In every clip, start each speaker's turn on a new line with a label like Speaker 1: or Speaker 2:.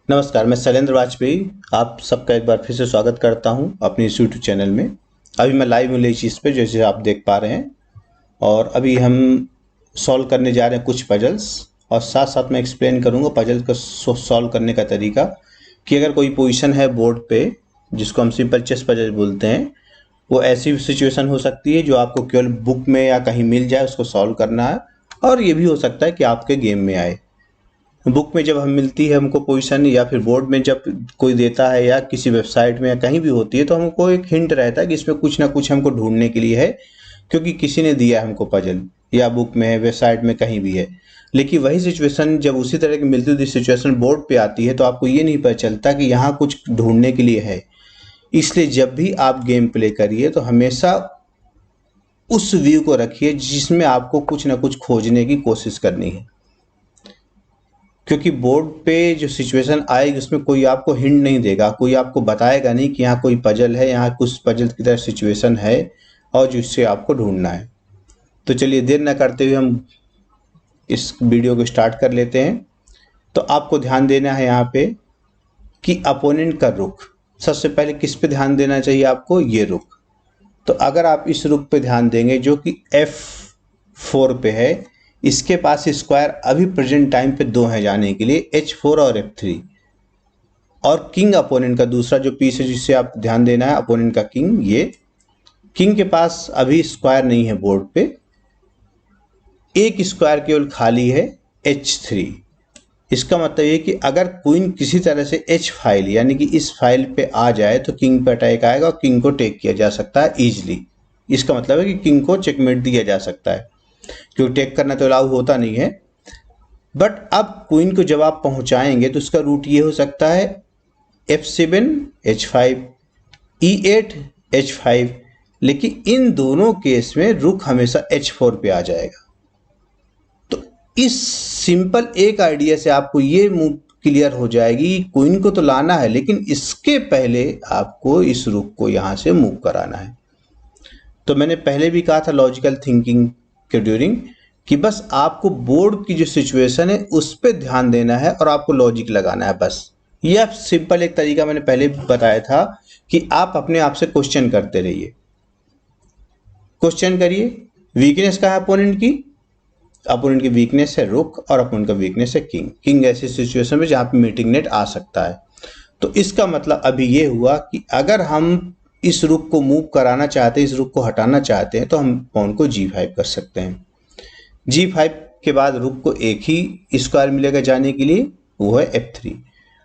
Speaker 1: नमस्कार, मैं शैलेंद्र वाजपेयी आप सबका एक बार फिर से स्वागत करता हूं अपने इस यूट्यूब चैनल में। अभी मैं लाइव हूँ इस चीज़ पे जैसे आप देख पा रहे हैं और अभी हम सॉल्व करने जा रहे हैं कुछ पजल्स और साथ साथ मैं एक्सप्लेन करूंगा पजल को सॉल्व करने का तरीका कि अगर कोई पोजीशन है बोर्ड पे जिसको हम सिंपल चेस पजल बोलते हैं, वो ऐसी सिचुएशन हो सकती है जो आपको केवल बुक में या कहीं मिल जाए उसको सॉल्व करना है, और ये भी हो सकता है कि आपके गेम में आए। बुक में जब हम मिलती है हमको पोजीशन या फिर बोर्ड में जब कोई देता है या किसी वेबसाइट में या कहीं भी होती है तो हमको एक हिंट रहता है कि इसमें कुछ ना कुछ हमको ढूंढने के लिए है, क्योंकि किसी ने दिया है हमको पजल या बुक में है वेबसाइट में कहीं भी है। लेकिन वही सिचुएशन जब उसी तरह की मिलती जुलती सिचुएशन बोर्ड पे आती है तो आपको ये नहीं पता चलता कि यहाँ कुछ ढूंढने के लिए है। इसलिए जब भी आप गेम प्ले करिए तो हमेशा उस व्यू को रखिए जिसमें आपको कुछ ना कुछ खोजने की कोशिश करनी है, क्योंकि बोर्ड पे जो सिचुएशन आएगी उसमें कोई आपको हिंट नहीं देगा, कोई आपको बताएगा नहीं कि यहाँ कोई पजल है, यहाँ कुछ पजल की तरह सिचुएशन है और जिससे आपको ढूंढना है। तो चलिए देर न करते हुए हम इस वीडियो को स्टार्ट कर लेते हैं। तो आपको ध्यान देना है यहाँ पे कि अपोनेंट का रुख, सबसे पहले किस पे ध्यान देना चाहिए आपको, ये रुख। तो अगर आप इस रुख पे ध्यान देंगे जो कि F4 पे है, इसके पास स्क्वायर अभी प्रेजेंट टाइम पे दो हैं जाने के लिए, H4 और F3। और किंग अपोनेंट का दूसरा जो पीस है जिससे आप ध्यान देना है, अपोनेंट का किंग, ये किंग के पास अभी स्क्वायर नहीं है बोर्ड पे, एक स्क्वायर केवल खाली है H3। इसका मतलब ये कि अगर क्वीन किसी तरह से H फाइल यानी कि इस फाइल पे आ जाए तो किंग पे अटैक आएगा और किंग को टेक किया जा सकता है इजीली। इसका मतलब है कि किंग को चेकमेट दिया जा सकता है, क्योंकि टेक करना तो अलाउ होता नहीं है। बट अब क्वीन को जब आप पहुंचाएंगे तो उसका रूट ये हो सकता है F7 H5 E8 H5, लेकिन इन दोनों केस में रुख हमेशा H4 पे आ जाएगा। तो इस सिंपल एक आइडिया से आपको ये मूव क्लियर हो जाएगी, क्वीन को तो लाना है लेकिन इसके पहले आपको इस रुख को यहां से मूव कराना है। तो मैंने पहले भी कहा था लॉजिकल थिंकिंग के ड्यूरिंग कि बस आपको बोर्ड की जो सिचुएशन है उस पर ध्यान देना है और आपको लॉजिक लगाना है बस। यह सिंपल एक तरीका मैंने पहले भी बताया था कि आप अपने आप से क्वेश्चन करते रहिए, क्वेश्चन करिए वीकनेस का है अपोनेंट की, अपोनेंट की वीकनेस है रुख और अपोनेंट का वीकनेस है किंग। किंग ऐसी सिचुएशन में जहां पे मीटिंग नेट आ सकता है। तो इसका मतलब अभी ये हुआ कि अगर हम इस रुख को मूव कराना चाहते हैं, इस रुख को हटाना चाहते हैं, तो हम पॉन को G5 कर सकते हैं। G5 के बाद रुख को एक ही स्क्वायर मिलेगा जाने के लिए, वो है F3।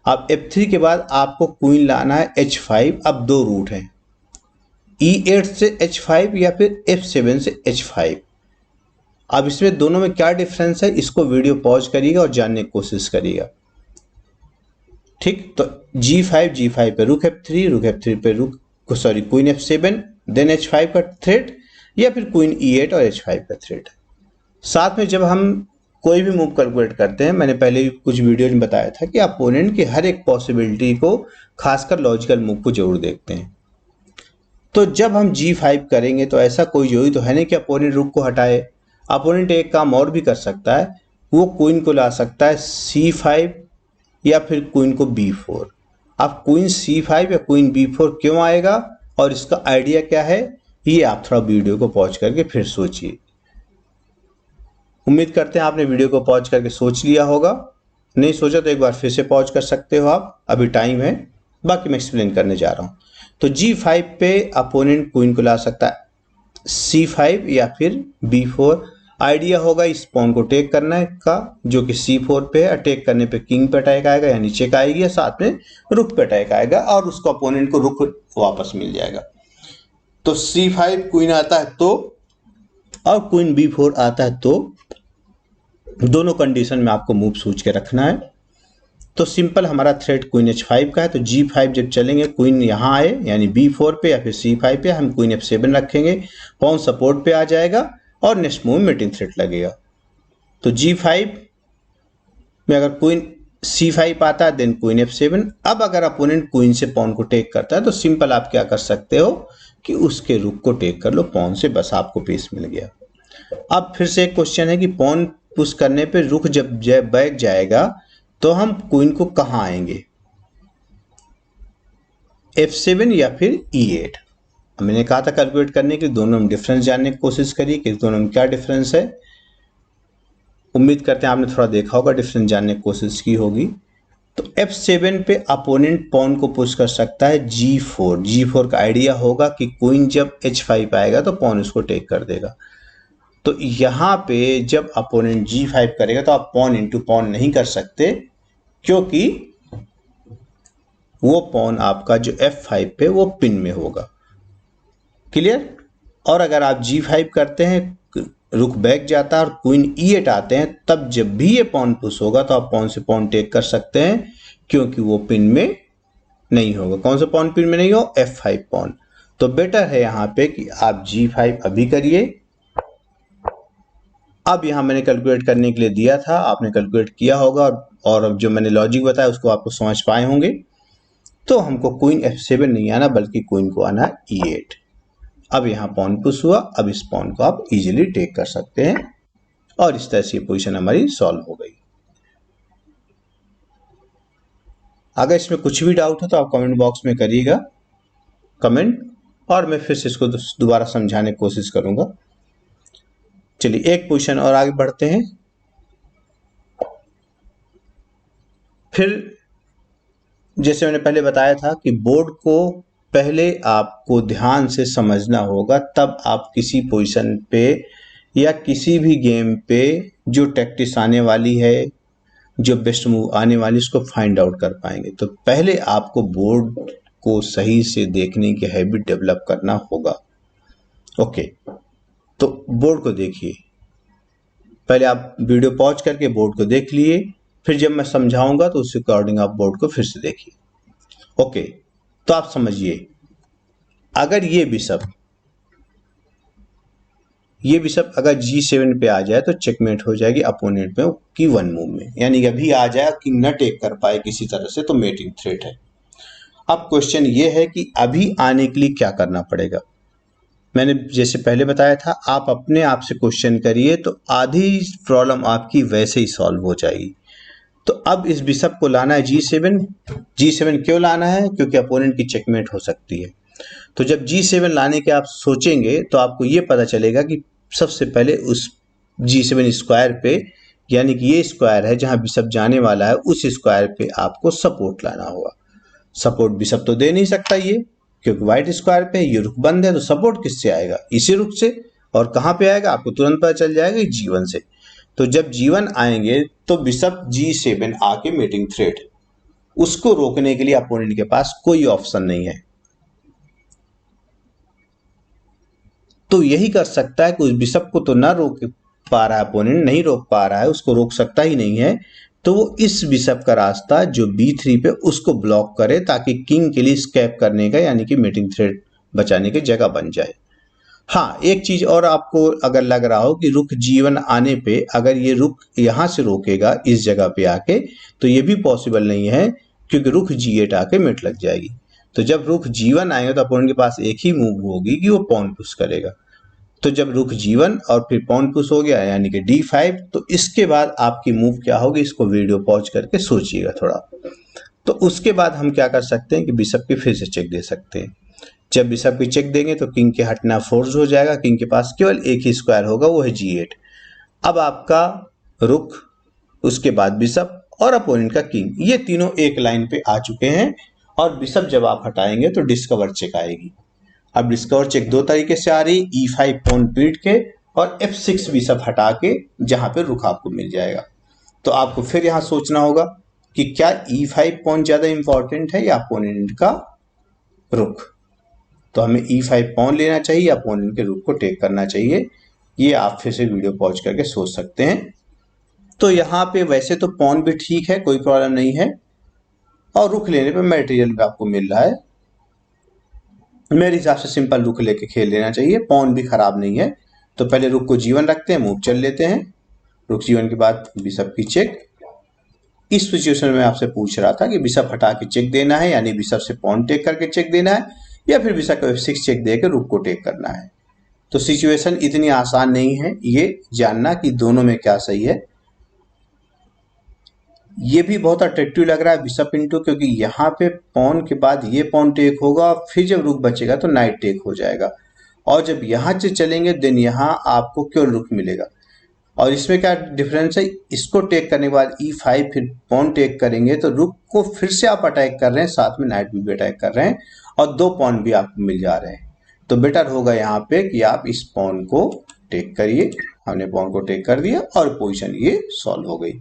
Speaker 1: अब F3 के बाद आपको क्वीन लाना है H5। अब दो रूट हैं, E8 से H5 या फिर F7 से H5। अब इसमें दोनों में क्या डिफरेंस है, इसको वीडियो पॉज करिएगा और जानने की कोशिश करिएगा, ठीक। तो G5 पे रुख F3, रुख F3 पे रुख क्वीन F7, देन H5 का थ्रेट या फिर क्वीन E8 और H5 का थ्रेट। साथ में जब हम कोई भी मूव कैलकुलेट करते हैं, मैंने पहले कुछ वीडियो में बताया था कि अपोनेंट की हर एक पॉसिबिलिटी को, खासकर लॉजिकल मूव को जरूर देखते हैं। तो जब हम G5 करेंगे तो ऐसा कोई जरूरी तो है नहीं कि अपोनेंट रुख को हटाए। अपोनेंट एक काम और भी कर सकता है, वो क्वीन को ला सकता है C5 या फिर क्वीन को B4। अब क्वीन C5 या क्वीन B4 क्यों आएगा और इसका आइडिया क्या है, ये आप थोड़ा वीडियो को पॉज करके फिर सोचिए। उम्मीद करते हैं आपने वीडियो को पॉज करके सोच लिया होगा। नहीं सोचा तो एक बार फिर से पॉज कर सकते हो आप, अभी टाइम है। बाकी मैं एक्सप्लेन करने जा रहा हूं। तो G5 पे अपोनेंट क्वीन को ला सकता है C5 या फिर B4। आइडिया होगा इस पॉन को टेक करने का जो कि C4 पे है। अटैक करने पे किंग पे अटैक आएगा या नीचे का आएगी, या साथ में रुख पे अटैक आएगा और उसको अपोनेंट को रुख वापस मिल जाएगा। तो C5 क्वीन आता है तो, और क्वीन B4 आता है तो, दोनों कंडीशन में आपको मूव सोच के रखना है। तो सिंपल हमारा थ्रेट क्वीन H5 का है, तो G5 जब चलेंगे क्वीन यहाँ आए यानी B4 पे या फिर C5 पे, हम क्वीन F7 रखेंगे, पॉन सपोर्ट पे आ जाएगा और नेक्स्ट मूव मीटिंग थ्रेट लगेगा। तो G5 में अगर क्वीन C5 आता है देन क्वीन F7। अब अगर अपोनेंट क्वीन से पॉन को टेक करता है तो सिंपल आप क्या कर सकते हो कि उसके रुख को टेक कर लो पॉन से, बस आपको पीस मिल गया। अब फिर से एक क्वेश्चन है कि पॉन पुश करने पे रुख जब बैक जाएगा तो हम क्वीन को कहाँ आएंगे। F7 या फिर E8। मैंने कहा था कैलकुलेट करने के लिए दोनों में डिफरेंस जानने की कोशिश करिए कि दोनों में क्या डिफरेंस है। उम्मीद करते हैं आपने थोड़ा देखा होगा, डिफरेंस जानने की कोशिश की होगी। तो F7 पे अपोनेंट पॉन को पुश कर सकता है G4। G4 का आइडिया होगा कि क्वीन जब H5 आएगा तो पॉन उसको टेक कर देगा। तो यहाँ पे जब अपोनेंट G5 करेगा तो आप पॉन इंटू पॉन नहीं कर सकते, क्योंकि वो पॉन आपका जो F5 पे वो पिन में होगा। क्लियर। और अगर आप G5 करते हैं, रुक बैक जाता है और क्वीन E8 आते हैं, तब जब भी ये पॉन पुश होगा तो आप पॉन से पॉन टेक कर सकते हैं, क्योंकि वो पिन में नहीं होगा। कौन सा पॉन पिन में नहीं हो? F5 pawn. तो बेटर है यहाँ पे कि आप G5 अभी करिए। अब यहाँ मैंने कैलकुलेट करने के लिए दिया था, आपने कैलकुलेट किया होगा और अब जो मैंने लॉजिक बताया उसको आपको समझ पाए होंगे। तो हमको क्वीन F7 नहीं आना, बल्कि क्वीन को आना E8। अब यहाँ पॉन पुश हुआ, अब इस पॉन को आप इजीली टेक कर सकते हैं और इस तरह से ये पोजीशन हमारी सॉल्व हो गई। अगर इसमें कुछ भी डाउट हो तो आप कमेंट बॉक्स में करिएगा कमेंट, और मैं फिर से इसको दोबारा समझाने की कोशिश करूंगा। चलिए एक पोजीशन और आगे बढ़ते हैं। फिर जैसे मैंने पहले बताया था कि बोर्ड को पहले आपको ध्यान से समझना होगा, तब आप किसी पोजीशन पे या किसी भी गेम पे जो टैक्टिस आने वाली है, जो बेस्ट मूव आने वाली, उसको फाइंड आउट कर पाएंगे। तो पहले आपको बोर्ड को सही से देखने की हैबिट डेवलप करना होगा। ओके, तो बोर्ड को देखिए। पहले आप वीडियो पॉज करके बोर्ड को देख लिए, फिर जब मैं समझाऊंगा तो उस अकॉर्डिंग आप बोर्ड को फिर से देखिए। ओके, तो आप समझिए, अगर ये बिशप अगर G7 पे आ जाए तो चेकमेट हो जाएगी अपोनेंट में की 1 मूव में, यानी अभी आ जाए कि न टेक कर पाए किसी तरह से, तो मेटिंग थ्रेट है। अब क्वेश्चन ये है कि अभी आने के लिए क्या करना पड़ेगा। मैंने जैसे पहले बताया था, आप अपने आप से क्वेश्चन करिए तो आधी प्रॉब्लम आपकी वैसे ही सॉल्व हो जाएगी। तो अब इस बिशप को लाना है G7 क्यों लाना है? क्योंकि अपोनेंट की चेकमेट हो सकती है। तो जब G7 लाने के आप सोचेंगे तो आपको ये पता चलेगा कि सबसे पहले उस G7 स्क्वायर पे, यानी कि ये स्क्वायर है जहां बिशप जाने वाला है, उस स्क्वायर पे आपको सपोर्ट लाना होगा। सपोर्ट बिशप तो दे नहीं सकता ये, क्योंकि व्हाइट स्क्वायर पे ये रुख बंद है, तो सपोर्ट किससे आएगा? इसी रुख से। और कहां पे आएगा आपको तुरंत पता चल जाएगा, G1 से। तो जब G1 आएंगे तो बिशप G7 आके मीटिंग थ्रेट, उसको रोकने के लिए अपोनेंट के पास कोई ऑप्शन नहीं है। तो यही कर सकता है कि उस बिशप को तो ना रोक पा रहा है, अपोनेंट नहीं रोक पा रहा है, उसको रोक सकता ही नहीं है, तो वो इस बिशप का रास्ता जो B3 पे उसको ब्लॉक करे, ताकि किंग के लिए स्कैप करने का, यानी कि मीटिंग थ्रेड बचाने की जगह बन जाए। हाँ, एक चीज और आपको अगर लग रहा हो कि रुख G1 आने पे अगर ये रुख यहां से रोकेगा इस जगह पे आके, तो ये भी पॉसिबल नहीं है, क्योंकि रुख G8 आके मिट लग जाएगी। तो जब रुख G1 आएगा तो अपोनेंट के पास एक ही मूव होगी कि वो पॉन पुश करेगा। तो जब रुख G1 और फिर पॉन पुश हो गया, यानी कि D5, तो इसके बाद आपकी मूव क्या होगी, इसको वीडियो पॉज करके सोचिएगा थोड़ा। तो उसके बाद हम क्या कर सकते हैं कि बिशप की फिर से चेक दे सकते हैं। जब बिशप की चेक देंगे तो किंग के हटना फोर्स हो जाएगा, किंग के पास केवल एक ही स्क्वायर होगा, वो है G8। अब आपका रुख, उसके बाद बिशप और अपोनेंट का किंग, ये तीनों एक लाइन पे आ चुके हैं, और बिशप जब आप हटाएंगे तो डिस्कवर चेक आएगी। अब डिस्कवर चेक दो तरीके से आ रही, E5 पॉन पीट के और F6 बिशप हटा के, जहां पे रुख आपको मिल जाएगा। तो आपको फिर यहां सोचना होगा कि क्या E5 पॉन ज्यादा इंपॉर्टेंट है या अपोनेंट का रुख। तो हमें E5 पॉन लेना चाहिए या अपोनेंट के रुख को टेक करना चाहिए, ये आप फिर से वीडियो पॉज करके सोच सकते हैं। तो यहाँ पे वैसे तो पॉन भी ठीक है, कोई प्रॉब्लम नहीं है, और रुख लेने पे मटेरियल भी आपको मिल रहा है। मेरे हिसाब से सिंपल रुख लेके खेल लेना चाहिए, पॉन भी खराब नहीं है। तो पहले रुख को G1 रखते हैं, मूव चल लेते हैं। रुख G1 के बाद बिशप की चेक। इस सिचुएशन में आपसे पूछ रहा था कि बिशप हटा के चेक देना है, यानी बिशप से पॉन टेक करके चेक देना है, या फिर बिशप को F6 चेक देकर रुख को टेक करना है। तो सिचुएशन इतनी आसान नहीं है ये जानना कि दोनों में क्या सही है। ये भी बहुत अट्रैक्टिव लग रहा है बिशप इंटू, क्योंकि यहाँ पे पॉन के बाद ये पॉन टेक होगा, फिर जब रुक बचेगा तो नाइट टेक हो जाएगा, और जब यहाँ से चलेंगे देन यहाँ आपको क्यों रुक मिलेगा। और इसमें क्या डिफरेंस है, इसको टेक करने के बाद E5 फिर पॉन टेक करेंगे तो रुक को फिर से आप अटैक कर रहे हैं, साथ में नाइट में भी अटैक कर रहे हैं, और 2 पॉन भी आपको मिल जा रहे हैं। तो बेटर होगा यहाँ पे कि आप इस पॉन को टेक करिए। हमने पॉन को टेक कर दिया और पोजीशन ये सॉल्व हो गई।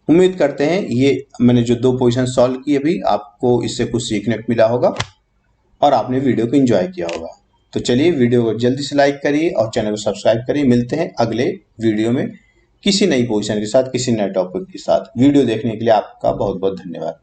Speaker 1: उम्मीद करते हैं ये मैंने जो 2 पोजीशन सॉल्व की अभी, आपको इससे कुछ सीखने को मिला होगा और आपने वीडियो को एंजॉय किया होगा। तो चलिए वीडियो को जल्दी से लाइक करिए और चैनल को सब्सक्राइब करिए। मिलते हैं अगले वीडियो में किसी नई पोजीशन के साथ, किसी नए टॉपिक के साथ। वीडियो देखने के लिए आपका बहुत बहुत धन्यवाद।